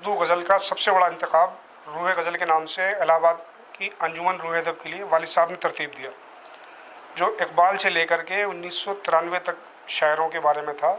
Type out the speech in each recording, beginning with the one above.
उर्दू गज़ल का सबसे बड़ा इंतखाब रूह गज़ल के नाम से इलाहाबाद की अंजुमन रूह अदब के लिए वालिद साहब ने तरतीब दिया, जो इकबाल से लेकर के 1993 तक शायरों के बारे में था।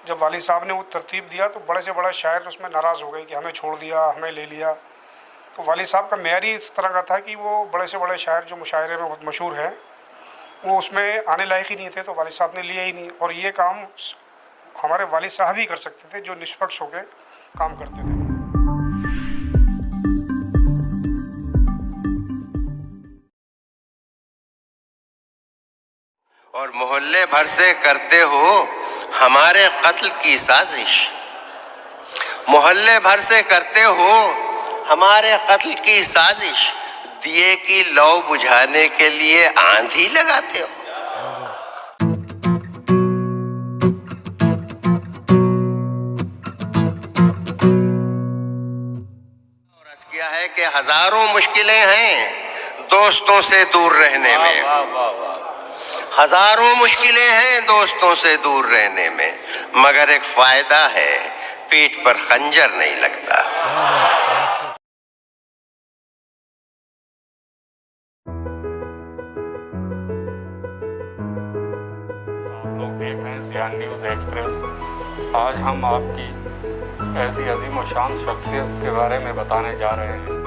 जब वालिद साहब ने वो तरतीब दिया तो बड़े से बड़ा शायर उसमें नाराज़ हो गए कि हमें छोड़ दिया, हमें ले लिया। तो वालिद साहब का मेयार ही इस तरह का था कि वो बड़े से बड़े शायर जो मुशायरे में बहुत मशहूर हैं, वो उसमें आने लायक ही नहीं थे, तो वालिद साहब ने लिया ही नहीं। और ये काम हमारे वालिद साहब ही कर सकते थे, जो निष्पक्ष होकर काम करते थे। और मोहल्ले भर से करते हो हमारे कत्ल की साजिश, मोहल्ले भर से करते हो हमारे कत्ल की साजिश, दिए की लौ बुझाने के लिए आंधी लगाते हो। अर्ज किया है कि हजारों मुश्किलें हैं दोस्तों से दूर रहने में, हजारों मुश्किलें हैं दोस्तों से दूर रहने में, मगर एक फायदा है, पीठ पर खंजर नहीं लगता। आप लोग देख रहे हैं ज़ियान न्यूज़ एक्सप्रेस। आज हम आपकी ऐसी अजीम और शान शख्सियत के बारे में बताने जा रहे हैं।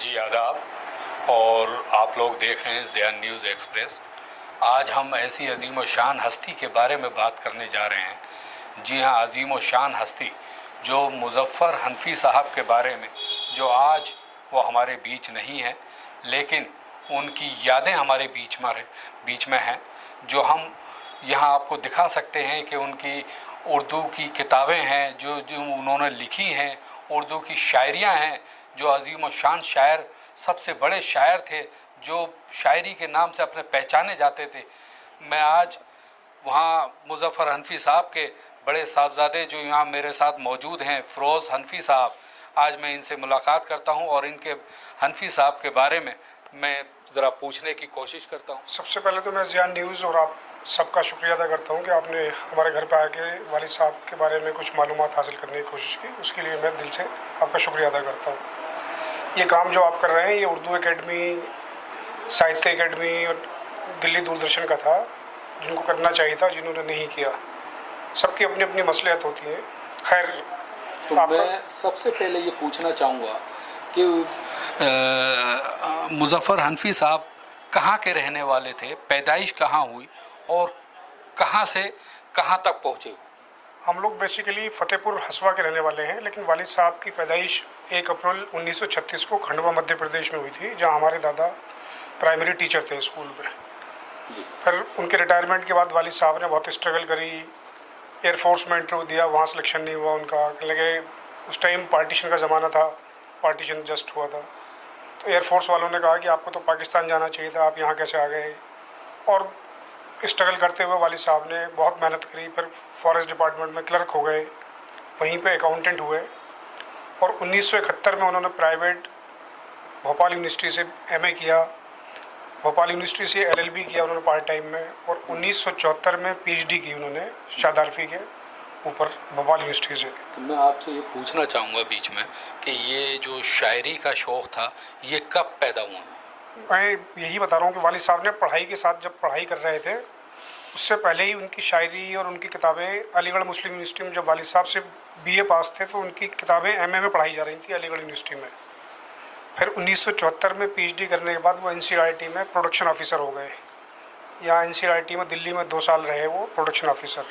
जी आदाब, और आप लोग देख रहे हैं ज़ियान न्यूज़ एक्सप्रेस। आज हम ऐसी अजीम व शान हस्ती के बारे में बात करने जा रहे हैं। जी हाँ, अजीम व शान हस्ती जो मुज़फ़्फ़र हनफ़ी साहब के बारे में, जो आज वो हमारे बीच नहीं है, लेकिन उनकी यादें हमारे बीच में हैं, जो हम यहाँ आपको दिखा सकते हैं कि उनकी उर्दू की किताबें हैं जो उन्होंने लिखी हैं, उर्दू की शायरियाँ हैं, जो अजीम व शान शायर, सबसे बड़े शायर थे, जो शायरी के नाम से अपने पहचाने जाते थे। मैं आज वहाँ मुज़फ़्फ़र हनफ़ी साहब के बड़े साहबजादे जो यहाँ मेरे साथ मौजूद हैं, फ़िरोज़ हनफ़ी साहब, आज मैं इनसे मुलाकात करता हूँ और इनके हनफ़ी साहब के बारे में मैं ज़रा पूछने की कोशिश करता हूँ। सबसे पहले तो मैं ज़ियान न्यूज़ और आप सबका शुक्रिया अदा करता हूँ कि आपने हमारे घर पे आके वालिद साहब के बारे में कुछ मालूमात हासिल करने की कोशिश की। उसके लिए मैं दिल से आपका शुक्रिया अदा करता हूँ। ये काम जो आप कर रहे हैं, ये उर्दू एकेडमी, साहित्य एकेडमी और दिल्ली दूरदर्शन का था, जिनको करना चाहिए था, जिन्होंने नहीं किया। सबकी अपनी अपनी मसलियत होती है। खैर, तो मैं सबसे पहले ये पूछना चाहूँगा कि मुज़फ़्फ़र हनफ़ी साहब कहाँ के रहने वाले थे, पैदाइश कहाँ हुई और कहाँ से कहाँ तक पहुँचे? हम लोग बेसिकली फ़तेहपुर हसवा के रहने वाले हैं, लेकिन वालिद साहब की पैदाइश 1 अप्रैल 1936 को खंडवा मध्य प्रदेश में हुई थी, जहाँ हमारे दादा प्राइमरी टीचर थे स्कूल में। फिर उनके रिटायरमेंट के बाद वालिद साहब ने बहुत स्ट्रगल करी, एयरफोर्स में इंटरव्यू दिया, वहाँ सिलेक्शन नहीं हुआ उनका। लगे उस टाइम पार्टीशन का ज़माना था, पार्टीशन जस्ट हुआ था, तो एयरफोर्स वालों ने कहा कि आपको तो पाकिस्तान जाना चाहिए था, आप यहाँ कैसे आ गए। और स्ट्रगल करते हुए वालिद साहब ने बहुत मेहनत करी, फिर फॉरेस्ट डिपार्टमेंट में क्लर्क हो गए, वहीं पे अकाउंटेंट हुए, और 1971 में उन्होंने प्राइवेट भोपाल यूनिवर्सिटी से एमए किया, भोपाल यूनिवर्सिटी से एलएलबी किया उन्होंने पार्ट टाइम में, और 1974 में पीएचडी की उन्होंने शादारफी के ऊपर भोपाल यूनिवर्सिटी से। तो मैं आपसे ये पूछना चाहूँगा बीच में कि ये जो शायरी का शौक़ था ये कब पैदा हुआ? मैं यही बता रहा हूँ कि वालिद साहब ने पढ़ाई के साथ जब पढ़ाई कर रहे थे उससे पहले ही उनकी शायरी और उनकी किताबें अलीगढ़ मुस्लिम यूनिवर्सिटी में, जब वालिद साहब से बीए पास थे तो उनकी किताबें एमए में पढ़ाई जा रही थी अलीगढ़ यूनिवर्सिटी में। फिर 1974 में पीएचडी करने के बाद वो एनसीईआरटी में प्रोडक्शन ऑफिसर हो गए। यहाँ एनसीईआरटी में दिल्ली में 2 साल रहे वो प्रोडक्शन ऑफिसर।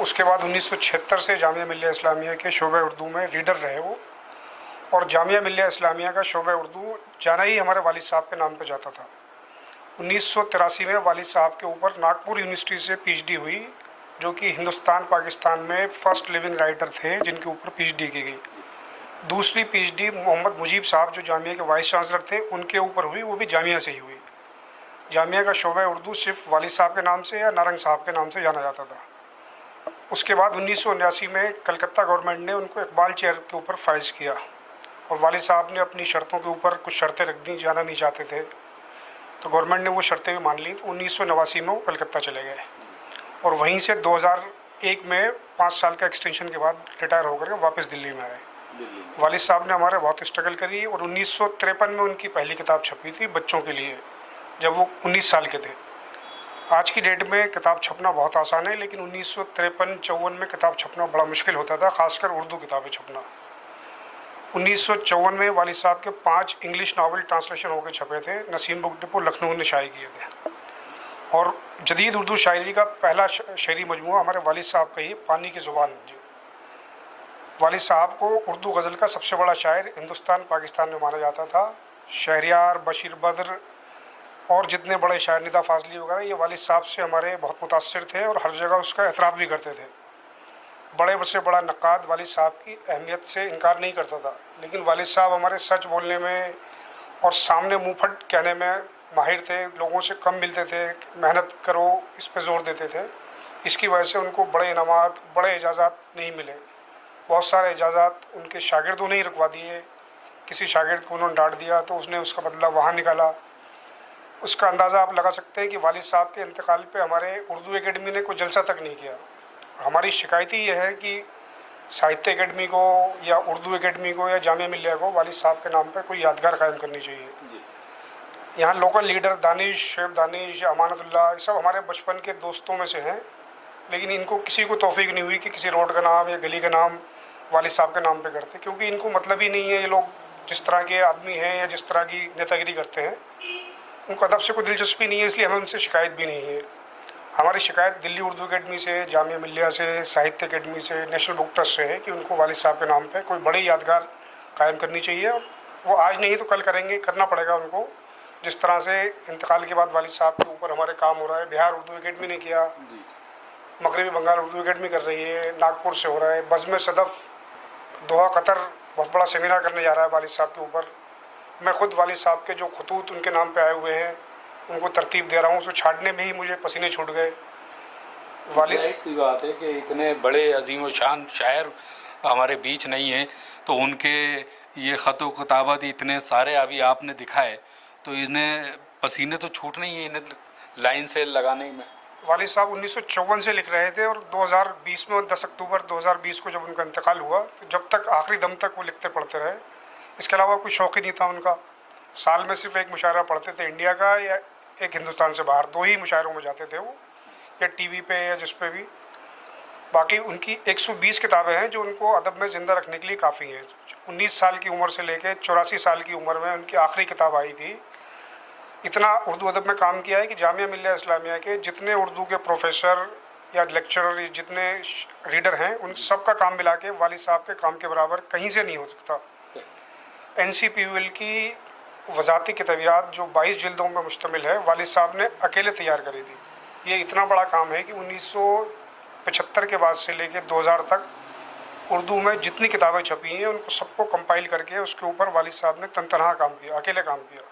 उसके बाद 1976 से जामिया मिल्लिया इस्लामिया के शोबे उर्दू में रीडर रहे वो, और जामिया मिल्लिया इस्लामिया का शोबे उर्दू जाना ही हमारे वालिद साहब के नाम पे जाता था। 1983 में वालिद साहब के ऊपर नागपुर यूनिवर्सिटी से पीएचडी हुई, जो कि हिंदुस्तान पाकिस्तान में फर्स्ट लिविंग राइटर थे जिनके ऊपर पीएचडी की गई। दूसरी पीएचडी मोहम्मद मुजीब साहब जो जामिया के वाइस चांसलर थे उनके ऊपर हुई, वो भी जामिया से ही हुई। जामिया का शोबा उर्दू सिर्फ वालिद साहब के नाम से या नारंग साहब के नाम से जाना जाता था। उसके बाद 1979 में कलकत्ता गवर्नमेंट ने उनको इकबाल चेयर के ऊपर फाइज किया, और वालिद साहब ने अपनी शर्तों के ऊपर कुछ शर्तें रख दी, जाना नहीं चाहते थे, तो गवर्नमेंट ने वो शर्तें भी मान ली। तो 1989 में वो कलकत्ता चले गए, और वहीं से 2001 में 5 साल का एक्सटेंशन के बाद रिटायर होकर के वापस दिल्ली में आए। वालिद साहब ने हमारे बहुत स्ट्रगल करी, और 1953 में उनकी पहली किताब छपी थी बच्चों के लिए, जब वो 19 साल के थे। आज की डेट में किताब छपना बहुत आसान है, लेकिन 1953-54 में किताब छपना बड़ा मुश्किल होता था, खासकर उर्दू किताबें छपना। 1954 में वालिद साहब के 5 इंग्लिश नावल ट्रांसलेशन होकर छपे थे, नसीम बुक डिपो लखनऊ ने शाये किए थे। और जदीद उर्दू शायरी का पहला शेरी मजमूआ हमारे वालिद साहब का ही, पानी की ज़ुबान जी। वालिद साहब को उर्दू गज़ल का सबसे बड़ा शायर हिंदुस्तान पाकिस्तान में माना जाता था। शहरियार, बशीर बद्र और जितने बड़े शायर, निदा फाजली वगैरह, ये वालिद साहब से हमारे बहुत मुतासिर थे और हर जगह उसका एतराफ़ भी करते थे। बड़े से बड़ा नक़ाद वालिद साहब की अहमियत से इनकार नहीं करता था, लेकिन वालिद साहब हमारे सच बोलने में और सामने मुँह फट कहने में माहिर थे, लोगों से कम मिलते थे, मेहनत करो इस पे ज़ोर देते थे। इसकी वजह से उनको बड़े इनामात, बड़े एजाज़ात नहीं मिले। बहुत सारे एजाज़ात उनके शागिर्दों ने ही रुकवा दिए। किसी शागिर्द को उन्होंने डांट दिया तो उसने उसका बदला वहाँ निकाला। उसका अंदाज़ा आप लगा सकते हैं कि वालिद साहब के इंतकाल पे हमारे उर्दू एकेडमी ने कोई जलसा तक नहीं किया। हमारी शिकायत ही यह है कि साहित्य एकेडमी को या उर्दू एकेडमी को या जामिया मिल्लिया को वालिद साहब के नाम पर कोई यादगार कायम करनी चाहिए। यहाँ लोकल लीडर दानिश, शेब दानिश, अमानतुल्लाह, ये सब हमारे बचपन के दोस्तों में से हैं, लेकिन इनको किसी को तौफीक नहीं हुई कि किसी रोड का नाम या गली का नाम वालिद साहब के नाम पे करते, क्योंकि इनको मतलब ही नहीं है। ये लोग जिस तरह के आदमी हैं या जिस तरह की नेतागिरी करते हैं, उनको अदब से कोई दिलचस्पी नहीं है, इसलिए हमें उनसे शिकायत भी नहीं है। हमारी शिकायत दिल्ली उर्दू एकेडमी से, जामिया मिल्लिया से, साहित्य एकेडमी से, नेशनल बुक ट्रस्ट से है कि उनको वालिद साहब के नाम पे कोई बड़ी यादगार कायम करनी चाहिए। वो आज नहीं तो कल करेंगे, करना पड़ेगा उनको। जिस तरह से इंतकाल के बाद वालिद साहब के ऊपर हमारे काम हो रहा है, बिहार उर्दू एकेडमी ने किया, मगरबी बंगाल उर्दू एकेडमी कर रही है, नागपुर से हो रहा है, बज़्म सदफ़ दोहा कतर बहुत बड़ा सेमिनार करने जा रहा है वालिद साहब के ऊपर। मैं खुद वालिद साहब के जो खतूत उनके नाम पे आए हुए हैं उनको तरतीब दे रहा हूँ। उसको छाटने में ही मुझे पसीने छूट गए। वालिद सी बात है कि इतने बड़े अजीम व शान शायर हमारे बीच नहीं हैं, तो उनके ये ख़त व किताबत इतने सारे अभी आपने दिखाए, तो इन्हें पसीने तो छूटने ही है इन्हें लाइन से लगाने में। वालिद साहब 1954 से लिख रहे थे, और 2020 में 10 अक्टूबर 2020 को जब उनका इंतकाल हुआ तो जब तक आखिरी दम तक वो लिखते पढ़ते रहे। इसके अलावा कोई शौक़ ही नहीं था उनका। साल में सिर्फ एक मुशायरा पढ़ते थे, इंडिया का या एक हिंदुस्तान से बाहर, 2 ही मुशायरों में जाते थे वो, या टीवी पे या जिस पे भी। बाकी उनकी 120 किताबें हैं जो उनको अदब में ज़िंदा रखने के लिए काफ़ी हैं। 19 साल की उम्र से लेकर 84 साल की उम्र में उनकी आखिरी किताब आई थी। इतना उर्दू अदब में काम किया है कि जामिया मिल्लिया इस्लामिया के जितने उर्दू के प्रोफेसर या लेक्चरर, जितने रीडर हैं, उन सब का काम मिला के वालिद साहब के काम के बराबर कहीं से नहीं हो सकता। NCPUL की वज़ाती किताबियात जो 22 जिल्दों में मुश्तमिल है, वालिद साहब ने अकेले तैयार करी थी। ये इतना बड़ा काम है कि 1975 के बाद से लेकर 2000 तक उर्दू में जितनी किताबें छपी हैं उनको सबको कंपाइल करके उसके ऊपर वालिद साहब ने तनतनहा काम किया, अकेले काम किया।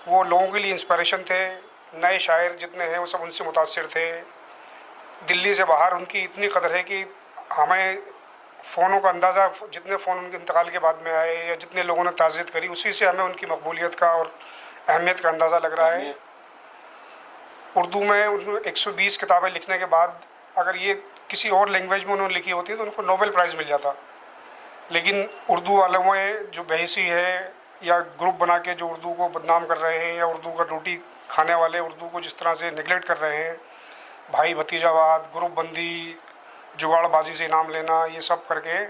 वो लोगों के लिए इंस्पिरेशन थे। नए शायर जितने हैं वो सब उनसे मुतासिर थे। दिल्ली से बाहर उनकी इतनी कदर है कि हमें फ़ोनों का अंदाज़ा, जितने फ़ोन उनके इंतकाल के बाद में आए या जितने लोगों ने ताज़ियत करी, उसी से हमें उनकी मकबूलियत का और अहमियत का अंदाज़ा लग रहा है। उर्दू में उन्होंने 120 किताबें लिखने के बाद अगर ये किसी और लैंग्वेज में उन्होंने लिखी होती तो उनको नोबेल प्राइज़ मिल जाता। लेकिन उर्दू वालों में जो बहसी है या ग्रुप बना के जो उर्दू को बदनाम कर रहे हैं या उर्दू का रोटी खाने वाले उर्दू को जिस तरह से निगलेक्ट कर रहे हैं, भाई भतीजावाद, ग्रुप बंदी, जुगाड़बाजी से इनाम लेना, ये सब करके,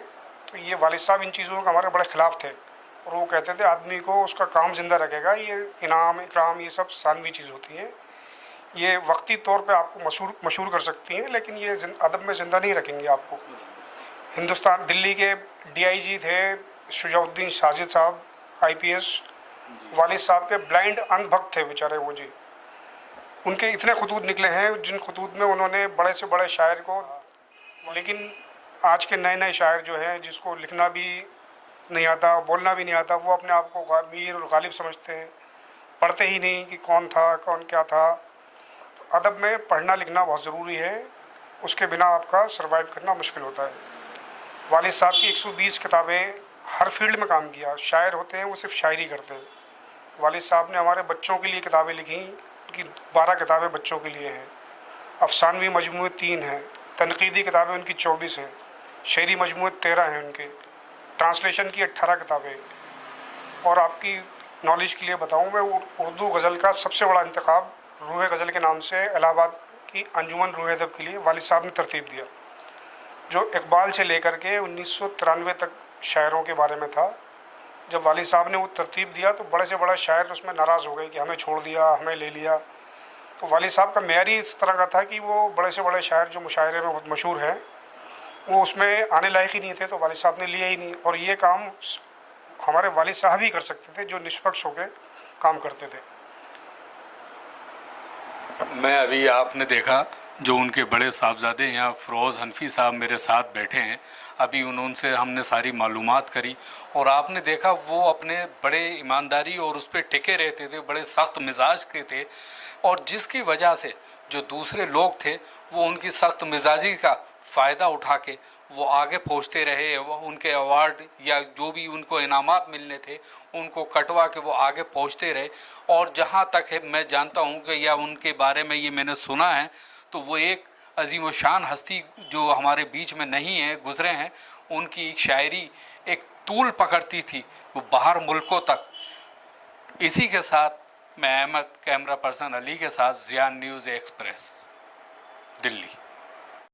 तो ये वालिद साहब इन चीज़ों के हमारे बड़े ख़िलाफ़ थे। और वो कहते थे आदमी को उसका काम ज़िंदा रखेगा, ये इनाम इकराम ये सब सानवी चीज़ होती है, ये वक्ती तौर पे आपको मशहूर कर सकती हैं, लेकिन ये अदब में ज़िंदा नहीं रखेंगे आपको। हिंदुस्तान दिल्ली के DIG थे शुजाउद्दीन साजिद साहब, IPS, वालिद साहब के ब्लाइंड अंधभक्त थे बेचारे वो जी। उनके इतने खतूत निकले हैं जिन खतूत में उन्होंने बड़े से बड़े शायर को, लेकिन आज के नए नए शायर जो हैं जिसको लिखना भी नहीं आता, बोलना भी नहीं आता, वो अपने आप को मीर और गालिब समझते हैं, पढ़ते ही नहीं कि कौन था कौन क्या था। तो अदब में पढ़ना लिखना बहुत ज़रूरी है, उसके बिना आपका सर्वाइव करना मुश्किल होता है। वालिद साहब की 120 किताबें, हर फील्ड में काम किया। शायर होते हैं वो सिर्फ शायरी करते हैं। वालिद साहब ने हमारे बच्चों के लिए किताबें लिखी, उनकी 12 किताबें बच्चों के लिए हैं, अफसानवी मजमूए 3 हैं, तनकीदी किताबें उनकी 24 हैं, शेरी मजमूए 13 हैं उनके, ट्रांसलेशन की 18 किताबें। और आपकी नॉलेज के लिए बताऊं, मैं उर्दू गज़ल का सबसे बड़ा इंतखाब रूह गज़ल के नाम से इलाहाबाद की अंजुमन रूह अदब के लिए वालिद साहब ने तरतीब दिया, जो इकबाल से लेकर के 1993 तक शायरों के बारे में था। जब वालिद साहब ने वो तरतीब दिया तो बड़े से बड़ा शायर उसमें नाराज़ हो गए कि हमें छोड़ दिया, हमें ले लिया। तो वालिद साहब का मेयार ही इस तरह का था कि वो बड़े से बड़े शायर जो मुशायरे में बहुत मशहूर हैं वो उसमें आने लायक ही नहीं थे, तो वालिद साहब ने लिया ही नहीं। और ये काम हमारे वालिद साहब ही कर सकते थे जो निष्पक्ष होकर काम करते थे। मैं अभी आपने देखा जो उनके बड़े साहबजादे यहाँ फ़िरोज़ हनफी साहब मेरे साथ बैठे हैं, अभी उनसे हमने सारी मालूमात करी और आपने देखा वो अपने बड़े ईमानदारी और उस पर टिके रहते थे, बड़े सख्त मिजाज के थे, और जिसकी वजह से जो दूसरे लोग थे वो उनकी सख्त मिजाजी का फ़ायदा उठा के वो आगे पहुँचते रहे। वो उनके अवार्ड या जो भी उनको इनामात मिलने थे उनको कटवा के वो आगे पहुँचते रहे। और जहाँ तक है मैं जानता हूँ कि या उनके बारे में ये मैंने सुना है, तो वो एक अजीम शान हस्ती जो हमारे बीच में नहीं है, गुज़रे हैं, उनकी एक शायरी एक तूल पकड़ती थी वो बाहर मुल्कों तक। इसी के साथ मैं अहमद, कैमरा पर्सन अली के साथ, ज़िया न्यूज़ एक्सप्रेस, दिल्ली।